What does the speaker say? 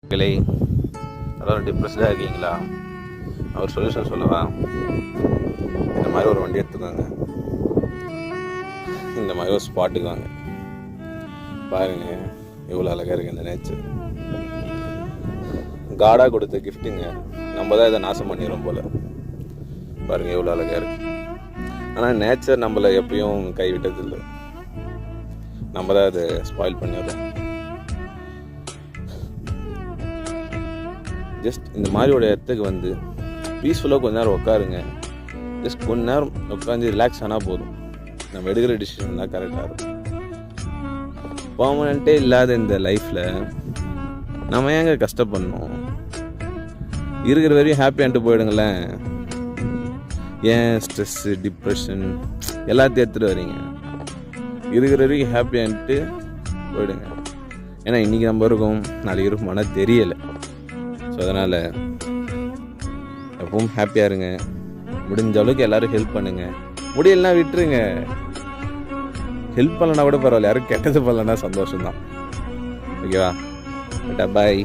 கிளை அதாவது டிப்ரெஸ்டாக இருக்கீங்களா? அவர் சொல்யூஷன் சொல்லவா? இந்த மாதிரி ஒரு வண்டி எடுத்துக்கோங்க, இந்த மாதிரி ஒரு ஸ்பாட்டுக்கு வாங்க, பாருங்க எவ்வளோ அழகாக இருக்குது இந்த நேச்சர். காடாக கொடுத்த கிஃப்ட்டுங்க, நம்ம தான் இதை நாசம் பண்ணிடுறோம் போல். பாருங்கள் எவ்வளோ அழகாக இருக்குது. ஆனால் நேச்சர் நம்மளை எப்பயும் கைவிட்டதில்லை, நம்ம தான் அதை ஸ்பாயில் பண்ணிடுறோம். ஜஸ்ட் இந்த மாதிரி ஒரு இடத்துக்கு வந்து பீஸ்ஃபுல்லாக கொஞ்ச நேரம் உட்காருங்க. ஜஸ்ட் கொஞ்ச நேரம் உட்காந்து ரிலாக்ஸ் ஆனால் போதும். நம்ம எடுக்கிற டிசிஷன் தான் கரெக்டாக இருக்கும். பர்மனெண்ட்டே இல்லாத இந்த லைஃப்பில் நம்ம ஏங்க கஷ்டப்படணும்? இருக்கிற வரையும் ஹாப்பியான்ட்டு போயிடுங்களேன். ஏன் ஸ்ட்ரெஸ்ஸு, டிப்ரெஷன் எல்லாத்தையும் எடுத்துகிட்டு வரீங்க? இருக்கிற வரைக்கும் ஹாப்பியான்ட்டு போயிடுங்க. ஏன்னா இன்றைக்கி நம்ம இருக்கோம், நாளைக்கு இருக்குமானா தெரியலை. ஸோ அதனால் எப்பவும் ஹாப்பியாக இருங்க. முடிஞ்ச அளவுக்கு எல்லோரும் ஹெல்ப் பண்ணுங்கள். முடியலன்னா விட்டுருங்க. ஹெல்ப் பண்ணலன்னா கூட பரவாயில்ல, யாரும் கெட்டது பண்ணலன்னா சந்தோஷம்தான். ஓகேவா? பாய்.